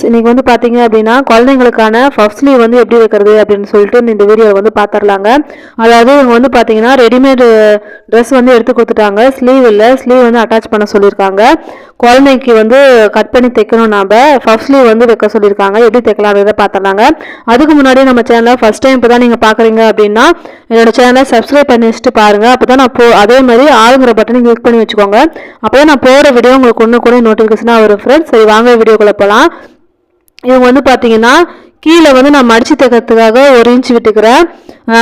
இன்னைக்கு வந்து பார்த்தீங்க அப்படின்னா குழந்தைங்களுக்கான பஃப் ஸ்லீவ் வந்து எப்படி வைக்கிறது அப்படின்னு சொல்லிட்டு இந்த வீடியோ வந்து பார்த்துடலாங்க. அதாவது இவங்க வந்து பார்த்தீங்கன்னா ரெடிமேடு ட்ரெஸ் வந்து எடுத்து கொடுத்துட்டாங்க. ஸ்லீவ் இல்லை, ஸ்லீவ் வந்து அட்டாச் பண்ண சொல்லியிருக்காங்க. குழந்தைக்கு வந்து கட் பண்ணி தைக்கணும். நாம் பஃப் ஸ்லீவ் வந்து வைக்க சொல்லியிருக்காங்க. எப்படி தைக்கலாம் அப்படின்றத பார்த்துடலாங்க. அதுக்கு முன்னாடி நம்ம சேனலை ஃபஸ்ட் டைம் இப்போ தான் நீங்கள் பார்க்குறீங்க அப்படின்னா என்னோட சேனலை சப்ஸ்கிரைப் பண்ணி வச்சுட்டு பாருங்கள். அப்போ தான் நான் அதே மாதிரி ஆளுங்கிற பட்டனை கிளிக் பண்ணி வச்சுக்கோங்க. அப்போ தான் நான் போகிற வீடியோ உங்களுக்கு ஒன்று கூட நோட்டிஃபிகேஷனாக வரும் ஃப்ரெண்ட்ஸ். சரி வாங்க வீடியோக்குள்ளே போகலாம். இவங்க வந்து பார்த்தீங்கன்னா கீழே வந்து நான் மடித்து தைக்கிறதுக்காக 1 இன்ச் விட்டுக்கிறேன்.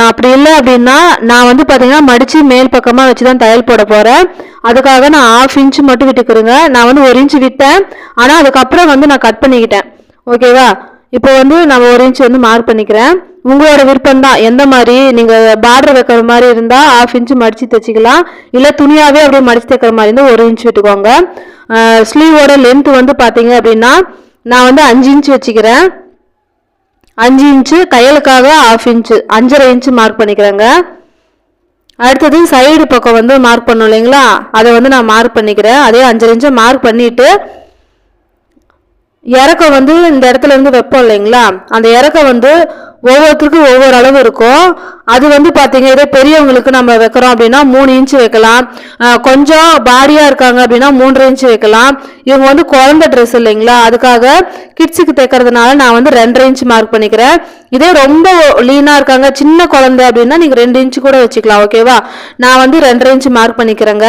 அப்படி இல்லை அப்படின்னா நான் வந்து பார்த்தீங்கன்னா மடித்து மேல் பக்கமாக வச்சு தான் தையல் போட போகிறேன். அதுக்காக நான் 1/2 இன்ச் மட்டும் விட்டுக்கிறேங்க. நான் வந்து 1 இன்ச் விட்டேன், ஆனால் அதுக்கப்புறம் வந்து நான் கட் பண்ணிக்கிட்டேன். ஓகேவா? இப்போ வந்து நான் 1 இன்ச் வந்து மார்க் பண்ணிக்கிறேன். உங்களோட விருப்பம் தான். எந்த மாதிரி நீங்கள் பார்டர் வைக்கிற மாதிரி இருந்தால் 1/2 இன்ச் மடித்து தைச்சிக்கலாம். இல்லை துணியாகவே அப்படியே மடித்து தைக்கிற மாதிரி இருந்தால் 1 இன்ச் விட்டுக்கோங்க. ஸ்லீவோட லென்த் வந்து பார்த்தீங்க அப்படின்னா நான் வந்து 5 இன்ச் வச்சுக்கிறேன். 5 இன்ச்சு தையலுக்காக 1/2 இன்ச்சு 5.5 இன்ச்சு மார்க் பண்ணிக்கிறேங்க. அடுத்தது சைடு பக்கம் வந்து மார்க் பண்ணோம் இல்லைங்களா, அதை வந்து நான் மார்க் பண்ணிக்கிறேன். அதே 5.5 இன்ச்சை மார்க் பண்ணிட்டு இறக்கம் வந்து இந்த இடத்துல இருந்து வைப்போம் இல்லைங்களா, அந்த இறக்கம் வந்து ஒவ்வொருத்தருக்கும் ஒவ்வொரு அளவு இருக்கும். அது வந்து பார்த்தீங்க, இதே பெரியவங்களுக்கு நம்ம வைக்கிறோம் அப்படின்னா 3 இன்ச்சு வைக்கலாம். கொஞ்சம் பாடியாக இருக்காங்க அப்படின்னா 3.5 இன்ச்சு வைக்கலாம். இவங்க வந்து குழந்தை ட்ரெஸ் இல்லைங்களா, அதுக்காக கிட்ஸுக்கு தைக்கிறதுனால நான் வந்து 2.5 இன்ச்சு மார்க் பண்ணிக்கிறேன். இதே ரொம்ப லீனாக இருக்காங்க, சின்ன குழந்தை அப்படின்னா நீங்கள் 2 இன்ச்சு கூட வச்சுக்கலாம். ஓகேவா? நான் வந்து 2.5 இன்ச்சு மார்க் பண்ணிக்கிறேங்க.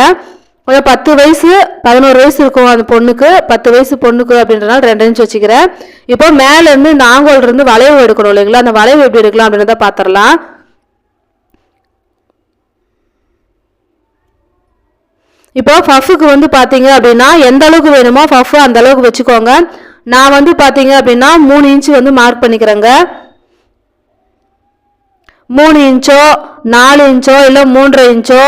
கொஞ்சம் 10 வயசு 11 வயசு இருக்கும் அந்த பொண்ணுக்கு, 10 வயசு பொண்ணுக்கு அப்படின்றனால 2 இன்ச் வச்சுக்கிறேன். இப்போ மேலேருந்து இந்த ஆங்கோல் இருந்து வளைவு எடுக்கணும் இல்லைங்களா, அந்த வளைவு எப்படி எடுக்கலாம் அப்படின்றத பார்த்துடலாம். இப்போ பஃபுக்கு வந்து பார்த்தீங்க அப்படின்னா எந்த அளவுக்கு வேணுமோ பஃப் அந்த அளவுக்கு வச்சுக்கோங்க. நான் வந்து பார்த்தீங்க அப்படின்னா 3 இன்ச்சு வந்து மார்க் பண்ணிக்கிறேங்க. 3 இன்ச்சோ 4 இன்ச்சோ இல்லை 3.5 இன்ச்சோ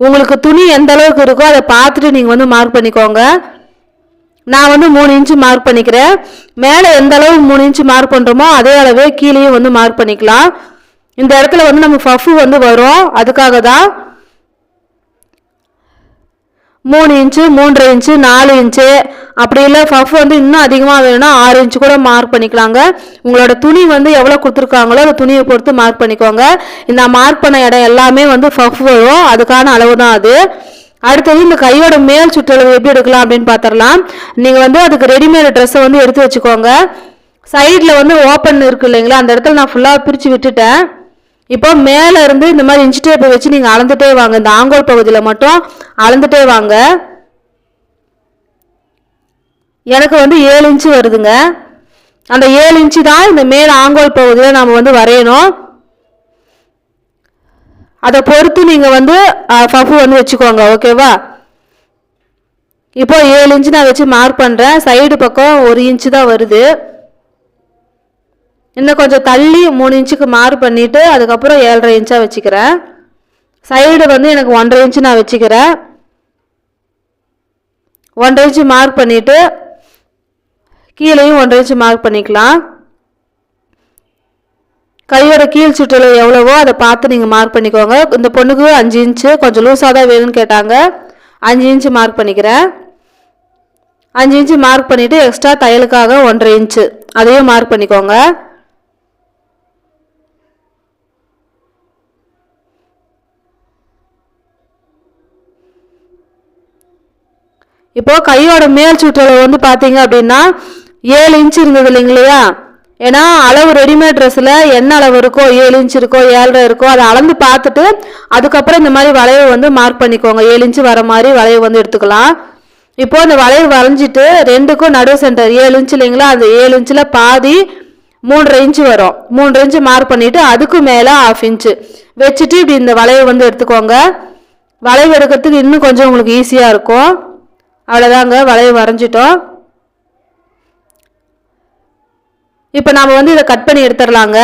உங்களுக்கு துணி எந்த அளவுக்கு இருக்கோ அதை பார்த்துட்டு நீங்கள் வந்து மார்க் பண்ணிக்கோங்க. நான் வந்து 3 இன்ச்சு மார்க் பண்ணிக்கிறேன். மேலே எந்த அளவு 3 இன்ச்சு மார்க் பண்ணுறோமோ அதே அளவே கீழேயும் வந்து மார்க் பண்ணிக்கலாம். இந்த இடத்துல வந்து நம்ம பஃப் வந்து வரும், அதுக்காக தான் 3 இன்ச்சு 3.5 இன்ச்சு 4 இன்ச்சு. அப்படி இல்லை பஃப் வந்து இன்னும் அதிகமாக வேணும்னா 6 இன்ச்சு கூட மார்க் பண்ணிக்கலாங்க. உங்களோட துணி வந்து எவ்வளோ கொடுத்துருக்காங்களோ அந்த துணியை பொறுத்து மார்க் பண்ணிக்கோங்க. இந்த மார்க் பண்ண இடம் எல்லாமே வந்து பஃப் வரும், அதுக்கான அளவு தான் அது. அடுத்தது இந்த கையோட மேல் சுற்றளவு எப்படி எடுக்கலாம் அப்படின்னு பார்த்துடலாம். நீங்கள் வந்து அதுக்கு ரெடிமேட் ட்ரெஸ்ஸை வந்து எடுத்து வச்சுக்கோங்க. சைடில் வந்து ஓப்பன் இருக்கு இல்லைங்களா, அந்த இடத்துல நான் ஃபுல்லாக பிரித்து விட்டுட்டேன். இப்போ மேலே இருந்து இந்த மாதிரி இன்ச் டேப்பை வச்சு நீங்கள் அளந்துட்டே வாங்க. இந்த ஆங்கோல் பகுதியில் மட்டும் அளந்துட்டே வாங்க. எனக்கு வந்து 7 இன்ச்சு வருதுங்க. அந்த 7 இன்ச்சு தான் இந்த மேல் ஆங்கோல் பகுதியில் நம்ம வந்து வரையணும். அதை பொறுத்து நீங்கள் வந்து பஃப் வந்து வச்சுக்கோங்க. ஓகேவா? இப்போ 7 இன்ச்சு நான் வச்சு மார்க் பண்ணுறேன். சைடு பக்கம் 1 இன்ச்சு தான் வருது. இன்னும் கொஞ்சம் தள்ளி 3 இன்ச்சுக்கு மார்க் பண்ணிவிட்டு அதுக்கப்புறம் 7.5 இன்ச்சாக வச்சுக்கிறேன். சைடு வந்து எனக்கு 1.5 இன்ச்சு நான் வச்சுக்கிறேன். 1.5 இன்ச்சு மார்க் பண்ணிவிட்டு கீழேயும் 1.5 இன்ச்சு மார்க் பண்ணிக்கலாம். கையோட கீழ் சுற்றளவு எவ்வளவோ அதை பார்த்து நீங்கள் மார்க் பண்ணிக்கோங்க. இந்த பொண்ணுக்கு 5 இன்ச்சு கொஞ்சம் லூஸாக தான் வேணும்னு கேட்டாங்க. 5 இன்ச்சு மார்க் பண்ணிக்கிறேன். 5 இன்ச்சு மார்க் பண்ணிவிட்டு எக்ஸ்ட்ரா தையலுக்காக 1.5 இன்ச்சு அதையும் மார்க் பண்ணிக்கோங்க. இப்போ கையோட மேல் சுற்றளவு வந்து பார்த்தீங்க அப்படின்னா 7 இன்ச்சு இருந்தது இல்லைங்களா, ஏன்னா அளவு ரெடிமேட் ட்ரெஸ்ஸில் என்ன அளவு இருக்கோ 7 இன்ச் இருக்கோ 7.5 இருக்கோ அதை அளந்து பார்த்துட்டு அதுக்கப்புறம் இந்த மாதிரி வளைவு வந்து மார்க் பண்ணிக்கோங்க. 7 இன்ச்சு வர மாதிரி வளைவு வந்து எடுத்துக்கலாம். இப்போ இந்த வளைவு வரைஞ்சிட்டு ரெண்டுக்கும் நடு சென்டர் 7 இன்ச்சு இல்லைங்களா, அந்த 7 இன்ச்சில் பாதி 3.5 இன்ச்சு வரும். 3.5 இன்ச்சு மார்க் பண்ணிவிட்டு அதுக்கு மேலே 1/2 இன்ச்சு வச்சுட்டு இப்படி இந்த வளைவு வந்து எடுத்துக்கோங்க. வளைவு எடுக்கிறதுக்கு இன்னும் கொஞ்சம் உங்களுக்கு ஈஸியாக இருக்கும். அவ்வளோதாங்க, வளைவு வரைஞ்சிட்டோம். இப்போ நாம் வந்து இதை கட் பண்ணி எடுத்துடலாங்க.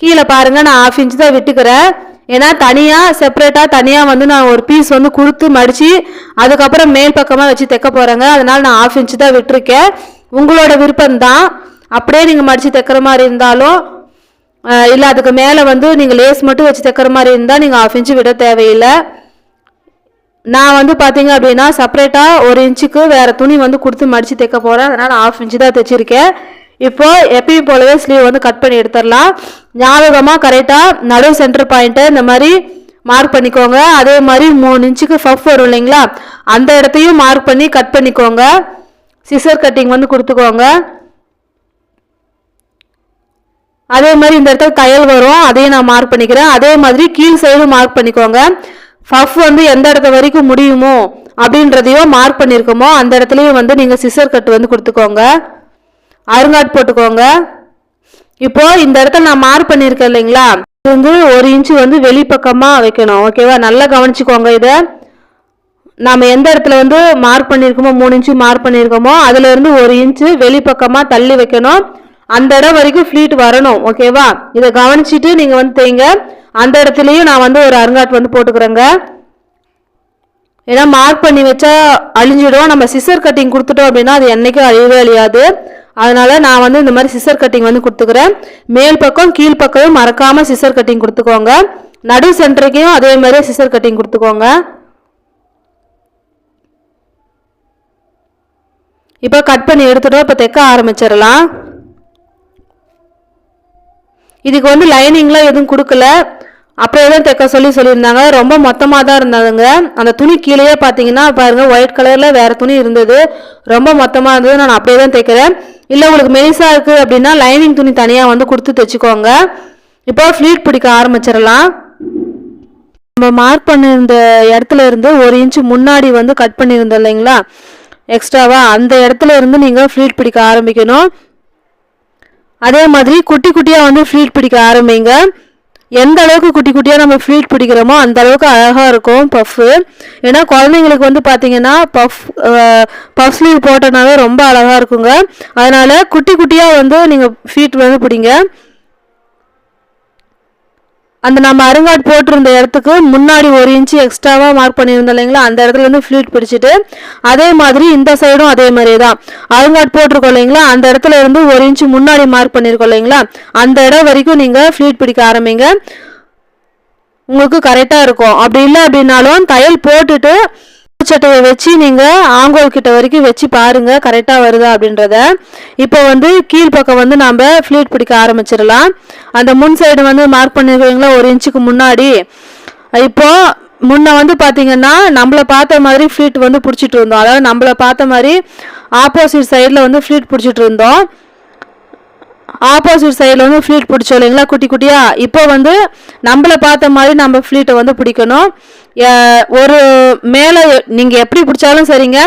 கீழே பாருங்கள், நான் 1/2 இன்ச்சு தான் விட்டுக்கிறேன். ஏன்னா தனியாக செப்பரேட்டாக தனியாக வந்து நான் ஒரு பீஸ் வந்து கொடுத்து மடித்து அதுக்கப்புறம் மேல் பக்கமாக வச்சு தைக்க போகிறேங்க. அதனால் நான் 1/2 இன்ச்சு தான் விட்டுருக்கேன். உங்களோட விருப்பம்தான். அப்படியே நீங்கள் மடித்து தைக்கிற மாதிரி இருந்தாலும் இல்லை அதுக்கு மேலே வந்து நீங்கள் லேஸ் மட்டும் வச்சு தைக்கிற மாதிரி இருந்தால் நீங்கள் 1/2 இன்ச்சு விட தேவையில்லை. நான் வந்து பார்த்தீங்க அப்படின்னா செப்பரேட்டாக 1 இன்ச்சுக்கு வேறு துணி வந்து கொடுத்து மடித்து தைக்க போகிறேன். அதனால் 1/2 இன்ச்சு தான் தைச்சிருக்கேன். இப்போ எப்பயும் போலவே ஸ்லீவ் வந்து கட் பண்ணி எடுத்துடலாம். ஞாபகமாக கரெக்டாக நடுவு சென்டர் பாயிண்ட்டை இந்த மாதிரி மார்க் பண்ணிக்கோங்க. அதே மாதிரி 3 இன்ச்சுக்கு ஃபஃப் வரும் இல்லைங்களா, அந்த இடத்தையும் மார்க் பண்ணி கட் பண்ணிக்கோங்க. சிசர் கட்டிங் வந்து கொடுத்துக்கோங்க. அதே மாதிரி இந்த இடத்துல தையல் வரும், அதையும் நான் மார்க் பண்ணிக்கிறேன். அதே மாதிரி கீழ் சைடும் மார்க் பண்ணிக்கோங்க. ஃபஃப் வந்து எந்த இடத்த வரைக்கும் முடியுமோ அப்படின்றதையும் மார்க் பண்ணியிருக்கோமோ அந்த இடத்துலையும் வந்து நீங்கள் சிசர் கட் வந்து கொடுத்துக்கோங்க. அருங்காட் போட்டுக்கோங்க. இப்போ இந்த இடத்துல நான் மார்க் பண்ணியிருக்கேன் இல்லைங்களா, இது வந்து 1 இன்ச்சு வந்து வெளிப்பக்கமாக வைக்கணும். ஓகேவா, நல்லா கவனிச்சுக்கோங்க. இதை நம்ம எந்த இடத்துல வந்து மார்க் பண்ணியிருக்கோமோ 3 இன்ச்சு மார்க் பண்ணியிருக்கோமோ அதுலேருந்து 1 இன்ச்சு வெளிப்பக்கமாக தள்ளி வைக்கணும். அந்த இடம் வரைக்கும் ஃப்ளீட் வரணும். ஓகேவா, இதை கவனிச்சுட்டு நீங்கள் வந்து தைங்க. அந்த இடத்துலையும் நான் வந்து ஒரு அருங்காட் வந்து போட்டுக்கிறேங்க. ஏன்னா மார்க் பண்ணி வச்சா அழிஞ்சிடும். நம்ம சிசர் கட்டிங் கொடுத்துட்டோம் அப்படின்னா அது என்றைக்கும் அழியவே அழியாது. அதனால நான் வந்து இந்த மாதிரி சிசர் கட்டிங் வந்து கொடுத்துக்கிறேன். மேல் பக்கம் கீழ் பக்கம் மறக்காமல் சிசர் கட்டிங் கொடுத்துக்கோங்க. நடு சென்டருக்கையும் அதே மாதிரி சிசர் கட்டிங் கொடுத்துக்கோங்க. இப்போ கட் பண்ணி எடுத்துட்டோம். இப்போ தைக்க ஆரம்பிச்சிடலாம். இதுக்கு வந்து லைனிங்லாம் எதுவும் கொடுக்கல, அப்படியே தான் தைக்க சொல்லியிருந்தாங்க. ரொம்ப மொத்தமாக தான் இருந்தாங்க. அந்த துணி கீழே பார்த்தீங்கன்னா பாருங்கள், ஒயிட் கலரில் வேறு துணி இருந்தது, ரொம்ப மொத்தமாக இருந்தது. நான் அப்படியே தான் தைக்கிறேன். இல்லை உங்களுக்கு மெலிசாக இருக்குது அப்படின்னா லைனிங் துணி தனியாக வந்து கொடுத்து தைச்சிக்கோங்க. இப்போ ஃப்ளீட் பிடிக்க ஆரம்பிச்சிடலாம். நம்ம மார்க் பண்ணியிருந்த இடத்துல இருந்து 1 இன்ச்சு முன்னாடி வந்து கட் பண்ணியிருந்தோம் இல்லைங்களா எக்ஸ்ட்ராவா, அந்த இடத்துல இருந்து நீங்கள் ஃப்ளீட் பிடிக்க ஆரம்பிக்கணும். அதே மாதிரி குட்டி குட்டியாக வந்து ஃப்ளீட் பிடிக்க ஆரம்பிங்க. எந்த அளவுக்கு குட்டி குட்டியாக நம்ம ஃப்ளீட் பிடிக்கிறோமோ அந்த அளவுக்கு அழகாக இருக்கும் பஃப்பு. ஏன்னா குழந்தைங்களுக்கு வந்து பார்த்தீங்கன்னா பஃப் ஸ்லீவ் போட்டோன்னாவே ரொம்ப அழகாக இருக்குங்க. அதனால் குட்டி குட்டியாக வந்து நீங்கள் ஃப்ளீட் வந்து பிடிங்க. அந்த நம்ம அருங்காட் போட்டிருந்த இடத்துக்கு முன்னாடி 1 இன்ச்சு எக்ஸ்ட்ராவாக மார்க் பண்ணியிருந்தோம் இல்லைங்களா, அந்த இடத்துல வந்து ஃப்ளீட் பிடிச்சிட்டு அதே மாதிரி இந்த சைடும் அதே மாதிரி தான் அருங்காட் போட்டிருக்கோம் இல்லைங்களா, அந்த இடத்துல இருந்து 1 இன்ச்சு முன்னாடி மார்க் பண்ணியிருக்கோம் இல்லைங்களா, அந்த இடம் வரைக்கும் நீங்கள் ஃப்ளீட் பிடிக்க ஆரம்பிங்க. உங்களுக்கு கரெக்டாக இருக்கும். அப்படி இல்லை அப்படின்னாலும் தையல் போட்டுட்டு சட்டையை வச்சு நீங்கள் ஆங்கோல் கிட்ட வரைக்கும் வச்சு பாருங்கள் கரெக்டாக வருதா அப்படின்றத. இப்போ வந்து கீழ்ப்பக்கம் வந்து நம்ம ஃப்ளீட் பிடிக்க ஆரம்பிச்சிடலாம். அந்த முன் சைடு வந்து மார்க் பண்ணிருக்கீங்களா 1 இன்ச்சுக்கு முன்னாடி. இப்போ முன்ன வந்து பார்த்தீங்கன்னா நம்மளை பார்த்த மாதிரி ஃப்ளீட் வந்து பிடிச்சிட்டு இருந்தோம். அதாவது நம்மளை பார்த்த மாதிரி ஆப்போசிட் சைடில் வந்து ஃப்ளீட் பிடிச்சிட்டு இருந்தோம். ஆப்போசிட் சைடில் வந்து ஃப்ளீட் பிடிச்சோம் இல்லைங்களா குட்டி குட்டியாக. இப்போ வந்து நம்மளை பார்த்த மாதிரி நம்ம ஃப்ளீட்டை வந்து பிடிக்கணும். ஒரு மேலே நீங்கள் எப்படி பிடிச்சாலும் சரிங்க,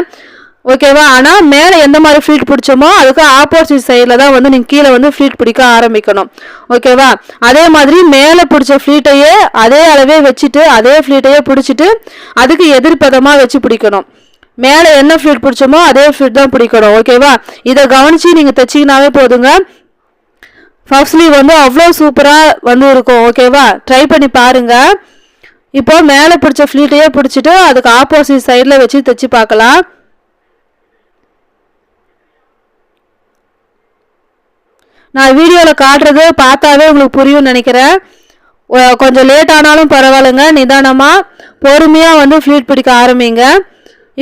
ஓகேவா. ஆனால் மேலே எந்த மாதிரி ஃப்ளீட் பிடிச்சோமோ அதுக்கு ஆப்போசிட் சைடில் தான் வந்து நீங்கள் கீழே வந்து ஃப்ளீட் பிடிக்க ஆரம்பிக்கணும். ஓகேவா. அதே மாதிரி மேலே பிடிச்ச ஃப்ளீட்டையே அதே அளவே வச்சுட்டு அதே ஃப்ளீட்டையே பிடிச்சிட்டு அதுக்கு எதிர்ப்பதமாக வச்சு பிடிக்கணும். மேலே என்ன ஃப்ளீட் பிடிச்சோமோ அதே ஃப்ளீட் தான் பிடிக்கணும். ஓகேவா. இதை கவனித்து நீங்கள் தைச்சிங்கனாவே போதுங்க. பஃப் ஸ்லீவ் வந்து அவ்வளோ சூப்பராக வந்து இருக்கும். ஓகேவா, ட்ரை பண்ணி பாருங்கள். இப்போ மேலே பிடிச்ச ஃப்ளீட்டையே பிடிச்சிட்டு அதுக்கு ஆப்போசிட் சைடில் வச்சு தைச்சி பார்க்கலாம். நான் வீடியோவில் காட்டுறது பார்த்தாவே உங்களுக்கு புரியும்னு நினைக்கிறேன். கொஞ்சம் லேட் ஆனாலும் பரவாயில்லைங்க, நிதானமாக பொறுமையாக வந்து ஃப்ளீட் பிடிக்க ஆரம்பிங்க.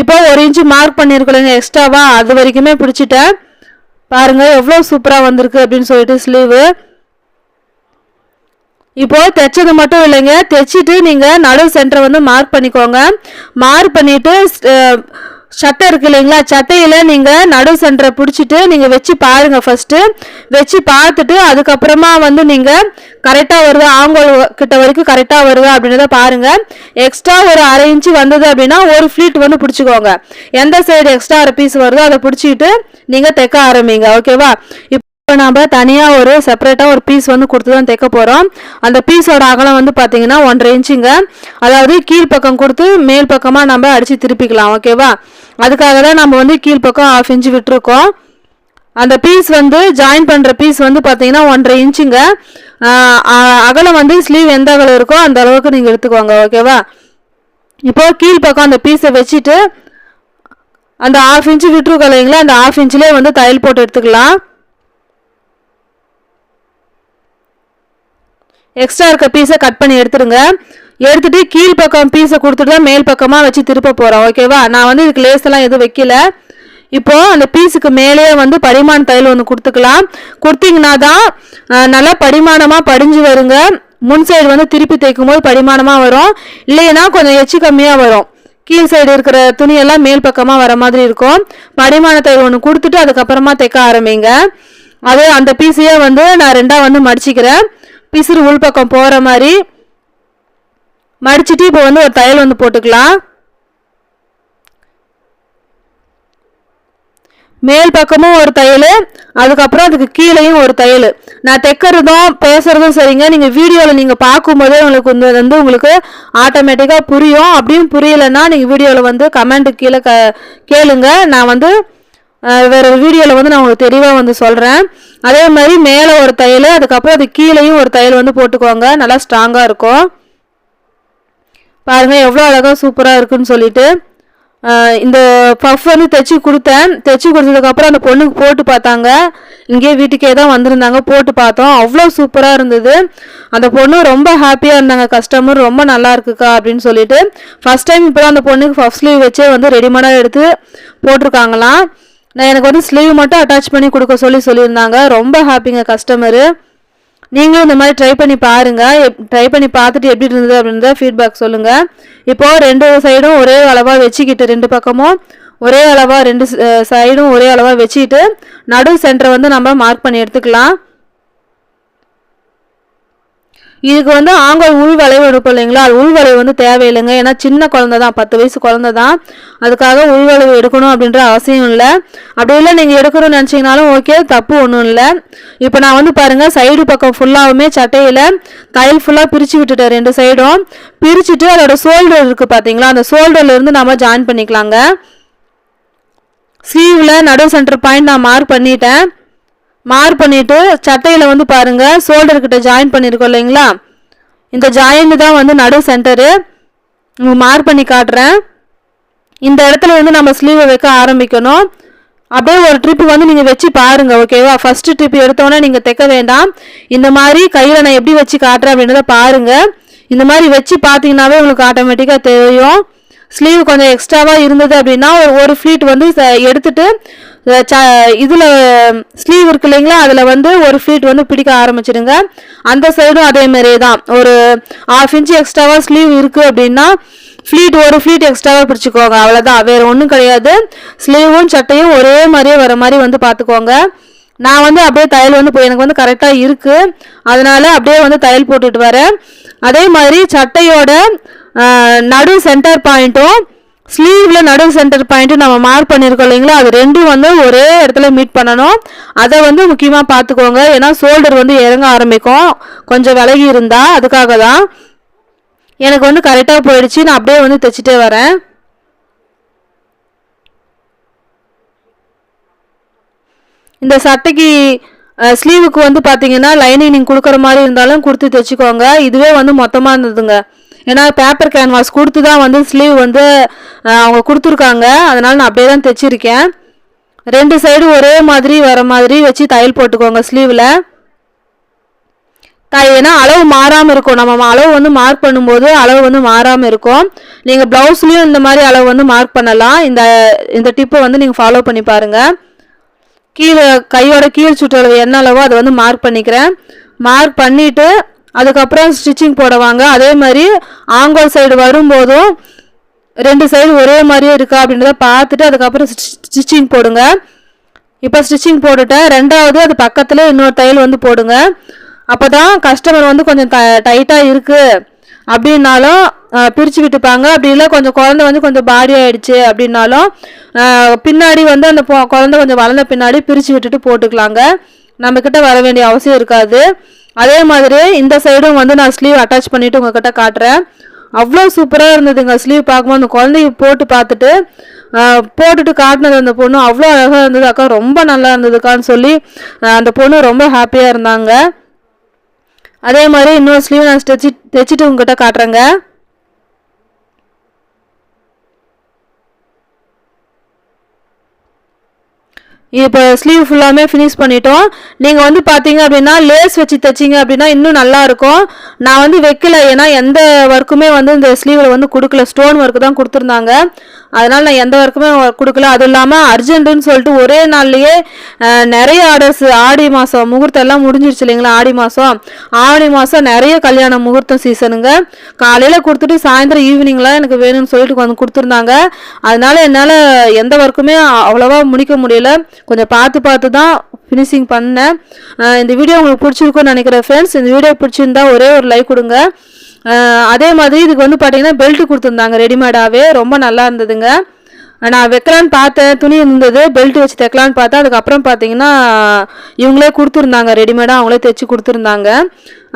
இப்போ 1 இன்ச்சு மார்க் பண்ணியிருக்கலைங்க எக்ஸ்ட்ராவா, அது வரைக்குமே பிடிச்சிட்டேன். பாருங்கள் எவ்வளோ சூப்பராக வந்திருக்கு அப்படின்னு சொல்லிட்டு ஸ்லீவு. இப்போது தைச்சது மட்டும் இல்லைங்க, தைச்சிட்டு நீங்கள் நடுவு சென்டரை வந்து மார்க் பண்ணிக்கோங்க. மார்க் பண்ணிவிட்டு சட்டை இருக்குது இல்லைங்களா, சட்டையில் நீங்கள் நடுவு சென்டரை பிடிச்சிட்டு நீங்கள் வச்சு பாருங்கள். ஃபஸ்ட்டு வச்சு பார்த்துட்டு அதுக்கப்புறமா வந்து நீங்கள் கரெக்டாக வருதா ஆங்கோல் கிட்ட வரைக்கும் கரெக்டாக வருதா அப்படின்றத பாருங்கள். எக்ஸ்ட்ரா ஒரு 1/2 இன்ச்சு வந்தது அப்படின்னா ஒரு ஃப்ளீட் வந்து பிடிச்சிக்கோங்க. எந்த சைடு எக்ஸ்ட்ரா 1 பீஸ் வருதோ அதை பிடிச்சிக்கிட்டு நீங்கள் தைக்க ஆரம்பிங்க. ஓகேவா. இப்போ நம்ம தனியாக ஒரு செப்பரேட்டாக ஒரு பீஸ் வந்து கொடுத்து தான் தைக்க போகிறோம். அந்த பீஸோட அகலம் வந்து பார்த்தீங்கன்னா 1.5 இன்ச்சுங்க. அதாவது கீழ்ப்பக்கம் கொடுத்து மேல் பக்கமாக நம்ம அடித்து திருப்பிக்கலாம். ஓகேவா. அதுக்காக தான் நம்ம வந்து கீழ்ப்பக்கம் 1/2 இன்ச்சு விட்டுருக்கோம். அந்த பீஸ் வந்து ஜாயின் பண்ணுற பீஸ் வந்து பார்த்தீங்கன்னா 1.5 இன்ச்சுங்க. அகலம் வந்து ஸ்லீவ் எந்த அகலம் இருக்கோ அந்த அளவுக்கு நீங்கள் எடுத்துக்கோங்க. ஓகேவா. இப்போது கீழ்ப்பக்கம் அந்த பீஸை வச்சுட்டு அந்த 1/2 இன்ச்சு விட்டுருக்கோம் இல்லைங்களா, அந்த 1/2 இன்ச்சிலே வந்து தையல் போட்டு எடுத்துக்கலாம். எக்ஸ்ட்ரா இருக்க பீஸை கட் பண்ணி எடுத்துருங்க. எடுத்துட்டு கீழ் பக்கம் பீஸை கொடுத்துட்டு தான் மேல் பக்கமாக வச்சு திருப்ப போகிறோம். ஓகேவா? நான் வந்து இதுக்கு லேஸ் எல்லாம் எதுவும் வைக்கல. இப்போ அந்த பீஸுக்கு மேலே வந்து படிமான தையல் ஒன்று கொடுத்துக்கலாம். கொடுத்தீங்கன்னா தான் நல்லா படிமானமாக படிஞ்சு வருங்க. முன் சைடு வந்து திருப்பி தைக்கும் போது படிமானமாக வரும். இல்லைன்னா கொஞ்சம் எச்சு கம்மியாக வரும். கீழ் சைடு இருக்கிற துணியெல்லாம் மேல் பக்கமாக வர மாதிரி இருக்கும். படிமான தையல் ஒன்று கொடுத்துட்டு அதுக்கப்புறமா தைக்க ஆரம்பிங்க. அது அந்த பீஸையே வந்து நான் 2ஆக வந்து மடிச்சிக்கிறேன். பிசுறு உள் பக்கம் போகிற மாதிரி மடிச்சிட்டு இப்போ வந்து ஒரு தையல் வந்து போட்டுக்கலாம். மேல் பக்கமும் ஒரு தையல், அதுக்கப்புறம் அதுக்கு கீழேயும் ஒரு தையல். நான் தைக்கிறதும் பேசுறதும் சரிங்க. நீங்கள் வீடியோவில் நீங்கள் பார்க்கும்போதே உங்களுக்கு வந்து உங்களுக்கு ஆட்டோமேட்டிக்காக புரியும். அப்படியும் புரியலைன்னா நீங்கள் வீடியோவில் வந்து கமெண்ட் கீழே கேளுங்க. நான் வந்து வேறு வீடியோவில் வந்து நான் உங்களுக்கு தெளிவாக வந்து சொல்கிறேன். அதே மாதிரி மேலே ஒரு தையல், அதுக்கப்புறம் அது கீழேயும் ஒரு தையல் வந்து போட்டுக்கோங்க. நல்லா ஸ்ட்ராங்காக இருக்கும். பாருங்கள் எவ்வளோ அழகாக சூப்பராக இருக்குன்னு சொல்லிட்டு. இந்த பஃப் வந்து தைச்சி கொடுத்தேன். தைச்சி கொடுத்ததுக்கப்புறம் அந்த பொண்ணுக்கு போட்டு பார்த்தாங்க. இங்கேயே வீட்டுக்கே தான் வந்திருந்தாங்க. போட்டு பார்த்தோம். அவ்வளோ சூப்பராக இருந்தது. அந்த பொண்ணு ரொம்ப ஹாப்பியாக இருந்தாங்க. கஸ்டமர் ரொம்ப நல்லா இருக்குக்கா அப்படின்னு சொல்லிட்டு. ஃபஸ்ட் டைம் இப்போ தான் அந்த பொண்ணுக்கு பஃப் ஸ்லீவ் வச்சே வந்து ரெடிமேடாக எடுத்து போட்டிருக்காங்களாம். நான் எனக்கு வந்து ஸ்லீவ் மட்டும் அட்டாச் பண்ணி கொடுக்க சொல்லியிருந்தாங்க. ரொம்ப ஹாப்பிங்க கஸ்டமரு. நீங்களும் இந்த மாதிரி ட்ரை பண்ணி பாருங்கள். ட்ரை பண்ணி பார்த்துட்டு எப்படி இருந்தது அப்படின்றத ஃபீட்பேக் சொல்லுங்கள். இப்போது 2 சைடும் ஒரே அளவாக வச்சுக்கிட்டு 2 பக்கமும் ஒரே அளவாக 2 சைடும் ஒரே அளவாக வச்சுக்கிட்டு நடு சென்டரை வந்து நம்ம மார்க் பண்ணி எடுத்துக்கலாம். இதுக்கு வந்து ஆங்கோல் உள் வளைவு எடுப்போம் இல்லைங்களா? அது உள் வளைவு வந்து தேவையில்லைங்க. ஏன்னா சின்ன குழந்தை தான், 10 வயசு குழந்தை தான். அதுக்காக உள் வளைவு எடுக்கணும் அப்படின்ற அவசியம் இல்லை. அப்படி இல்லை நீங்கள் எடுக்கணும்னு நினச்சிங்கனாலும் ஓகே, தப்பு ஒன்றும் இல்லை. இப்போ நான் வந்து பாருங்கள் சைடு பக்கம் ஃபுல்லாகவுமே சட்டையில் தையல் ஃபுல்லாக பிரித்து விட்டுட்டேன். 2 சைடும் பிரிச்சுட்டு அதோட ஷோல்டர் இருக்குது பார்த்தீங்களா? அந்த ஷோல்டர்லேருந்து நம்ம ஜாயின் பண்ணிக்கலாங்க. ஸ்லீவில் நடு சென்டர் பாயிண்ட் நான் மார்க் பண்ணிட்டேன். மார்க் பண்ணிவிட்டு சட்டையில் வந்து பாருங்கள் ஷோல்டர்கிட்ட ஜாயின் பண்ணியிருக்கோம் இல்லைங்களா? இந்த ஜாயின் தான் வந்து நடு சென்டரு. மார்க் பண்ணி காட்டுறேன். இந்த இடத்துல வந்து நம்ம ஸ்லீவை வைக்க ஆரம்பிக்கணும். அப்படியே ஒரு ட்ரிப்பு வந்து நீங்கள் வச்சு பாருங்கள். ஓகேவா? ஃபஸ்ட்டு ட்ரிப் எடுத்தோன்னே நீங்கள் தைக்க வேண்டாம். இந்த மாதிரி கையில் நான் எப்படி வச்சு காட்டுறேன் அப்படின்றத பாருங்கள். இந்த மாதிரி வச்சு பார்த்தீங்கன்னாவே உங்களுக்கு ஆட்டோமேட்டிக்காக தெரியும். ஸ்லீவ் கொஞ்சம் எக்ஸ்ட்ராவாக இருந்தது அப்படின்னா ஒரு ஃப்ளீட் வந்து எடுத்துட்டு இதில் ஸ்லீவ் இருக்கு இல்லைங்களா? அதில் வந்து ஒரு ஃப்ளீட் வந்து பிடிக்க ஆரம்பிச்சிடுங்க. அந்த சைடும் அதேமாரி தான். ஒரு 1/2 இன்ச்சு எக்ஸ்ட்ராவாக ஸ்லீவ் இருக்குது அப்படின்னா ஒரு ஃப்ளீட் எக்ஸ்ட்ராவாக பிடிச்சிக்கோங்க. அவ்வளோதான், வேறு ஒன்றும் கிடையாது. ஸ்லீவும் சட்டையும் ஒரே மாதிரியே வர மாதிரி வந்து பார்த்துக்கோங்க. நான் வந்து அப்படியே தையல் வந்து எனக்கு வந்து கரெக்டாக இருக்குது. அதனால் அப்படியே வந்து தையல் போட்டுட்டு வரேன். அதே மாதிரி சட்டையோட நடு சென்டர் பாயிண்ட்டும் ஸ்லீவில் நடு சென்டர் பாயிண்ட்டும் நம்ம மார்க் பண்ணியிருக்கோம் இல்லைங்களா? அது ரெண்டும் வந்து ஒரே இடத்துல மீட் பண்ணணும். அதை வந்து முக்கியமாக பார்த்துக்கோங்க. ஏன்னா ஷோல்டர் வந்து இறங்க ஆரம்பிக்கும் கொஞ்சம் விலகி இருந்தால். அதுக்காக தான் எனக்கு வந்து கரெக்டாக போயிடுச்சு. நான் அப்படியே வந்து தைச்சிட்டே வரேன். இந்த சட்டைக்கு ஸ்லீவுக்கு வந்து பார்த்தீங்கன்னா லைனிங் நீங்கள் கொடுக்குற மாதிரி இருந்தாலும் கொடுத்து தைச்சிக்கோங்க. இதுவே வந்து மொத்தமாக இருந்ததுங்க. ஏன்னா பேப்பர் கேன்வாஸ் கொடுத்து தான் வந்து ஸ்லீவ் வந்து அவங்க கொடுத்துருக்காங்க. அதனால் நான் அப்படியே தான் தைச்சிருக்கேன். 2 சைடும் ஒரே மாதிரி வர மாதிரி வச்சு தையல் போட்டுக்கோங்க ஸ்லீவில். ஏன்னா அளவு மாறாமல் இருக்கும். நம்ம அளவு வந்து மார்க் பண்ணும்போது அளவு வந்து மாறாமல் இருக்கும். நீங்கள் ப்ளவுஸ்லேயும் இந்த மாதிரி அளவு வந்து மார்க் பண்ணலாம். இந்த டிப்பை வந்து நீங்கள் ஃபாலோ பண்ணி பாருங்கள். கையோட கீழ் சுற்றளவு என்ன அளவோ அதை வந்து மார்க் பண்ணிக்கிறேன். மார்க் பண்ணிவிட்டு அதுக்கப்புறம் ஸ்டிச்சிங் போடுவாங்க. அதே மாதிரி ஆங்கோல் சைடு வரும்போதும் 2 சைடு ஒரே மாதிரியே இருக்கா அப்படின்றத பார்த்துட்டு அதுக்கப்புறம் ஸ்டிச்சிங் போடுங்க. இப்போ ஸ்டிச்சிங் போட்டுட்டேன். 2வது அது பக்கத்தில் இன்னொரு தையல் வந்து போடுங்க. அப்போ தான் கஸ்டமர் வந்து கொஞ்சம் டைட்டாக இருக்குது அப்படின்னாலும் பிரித்து விட்டுப்பாங்க. அப்படி இல்லை கொஞ்சம் குழந்தை வந்து கொஞ்சம் பாடி ஆகிடுச்சு அப்படின்னாலும் பின்னாடி வந்து அந்த குழந்தை கொஞ்சம் வளர்ந்த பின்னாடி பிரித்து விட்டுட்டு போட்டுக்கலாங்க. நம்மக்கிட்ட வர வேண்டிய அவசியம் இருக்காது. அதே மாதிரி இந்த சைடும் வந்து நான் ஸ்லீவ் அட்டாச் பண்ணிவிட்டு உங்கள்கிட்ட காட்டுறேன். அவ்வளோ சூப்பராக இருந்ததுங்க. ஸ்லீவ் பார்க்கும்போது அந்த குழந்தைய போட்டுட்டு காட்டினது அந்த பொண்ணு அவ்வளோ அழகாக இருந்தது. அக்கா ரொம்ப நல்லா இருந்ததுக்கான்னு சொல்லி அந்த பொண்ணு ரொம்ப ஹாப்பியாக இருந்தாங்க. அதே மாதிரி இன்னொரு ஸ்லீவ் நான் தைச்சிட்டு உங்ககிட்ட காட்டுறேங்க. இப்போ ஸ்லீவ் ஃபுல்லாமே ஃபினிஷ் பண்ணிட்டோம். நீங்கள் வந்து பார்த்தீங்க அப்படின்னா லேஸ் வச்சு தைச்சிங்க அப்படின்னா இன்னும் நல்லாயிருக்கும். நான் வந்து வைக்கல, ஏன்னா எந்த ஒர்க்குமே வந்து இந்த ஸ்லீவில் வந்து கொடுக்கல, ஸ்டோன் ஒர்க்கு தான் கொடுத்துருந்தாங்க. அதனால் நான் எந்த ஒர்க்குமே கொடுக்கல. அதுவும் இல்லாமல் அர்ஜென்ட்டுன்னு சொல்லிட்டு ஒரே நாள்லேயே நிறைய ஆர்டர்ஸ், ஆடி மாதம் முகூர்த்தம் எல்லாம் முடிஞ்சிருச்சு இல்லைங்களா. ஆடி மாதம் நிறைய கல்யாண முகூர்த்தம் சீசனுங்க. காலையில் கொடுத்துட்டு சாயந்தரம் ஈவினிங்லாம் எனக்கு வேணும்னு சொல்லிட்டு வந்து கொடுத்துருந்தாங்க. அதனால என்னால் எந்த ஒர்க்குமே அவ்வளோவா முடிக்க முடியல. கொஞ்சம் பார்த்து தான் ஃபினிஷிங் பண்ணேன். இந்த வீடியோ உங்களுக்கு பிடிச்சிருக்கும்னு நினைக்கிறேன் ஃப்ரெண்ட்ஸ். இந்த வீடியோ பிடிச்சிருந்தா ஒரே ஒரு லைக் கொடுங்க. அதே மாதிரி இதுக்கு வந்து பார்த்தீங்கன்னா பெல்ட் கொடுத்துருந்தாங்க ரெடிமேடாகவே, ரொம்ப நல்லா இருந்ததுங்க. நான் வைக்கலான்னு பார்த்தேன், துணி இருந்தது, பெல்ட் வச்சு தைக்கலான்னு பார்த்தேன். அதுக்கப்புறம் பார்த்தீங்கன்னா இவங்களே கொடுத்துருந்தாங்க ரெடிமேடாக, அவங்களே தைச்சி கொடுத்துருந்தாங்க.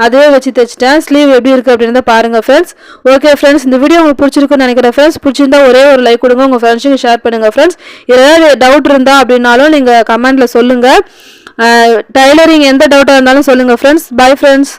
அதுவே வச்சு தைச்சிட்டேன். ஸ்லீவ் எப்படி இருக்குது அப்படின்னு பாருங்கள் ஃப்ரெண்ட்ஸ். ஓகே ஃப்ரெண்ட்ஸ், இந்த வீடியோ உங்களுக்கு பிடிச்சிருக்குன்னு நினைக்கிறேன் ஃப்ரெண்ட்ஸ். பிடிச்சிருந்தா ஒரே ஒரு லைக் கொடுங்க, உங்கள் ஃப்ரெண்ட்ஸுக்கு ஷேர் பண்ணுங்கள் ஃப்ரெண்ட்ஸ். ஏதாவது டவுட் இருந்தால் அப்படின்னாலும் நீங்கள் கமெண்ட்டில் சொல்லுங்கள். டைலரிங் எந்த டவுட்டாக இருந்தாலும் சொல்லுங்கள் ஃப்ரெண்ட்ஸ். Bye friends.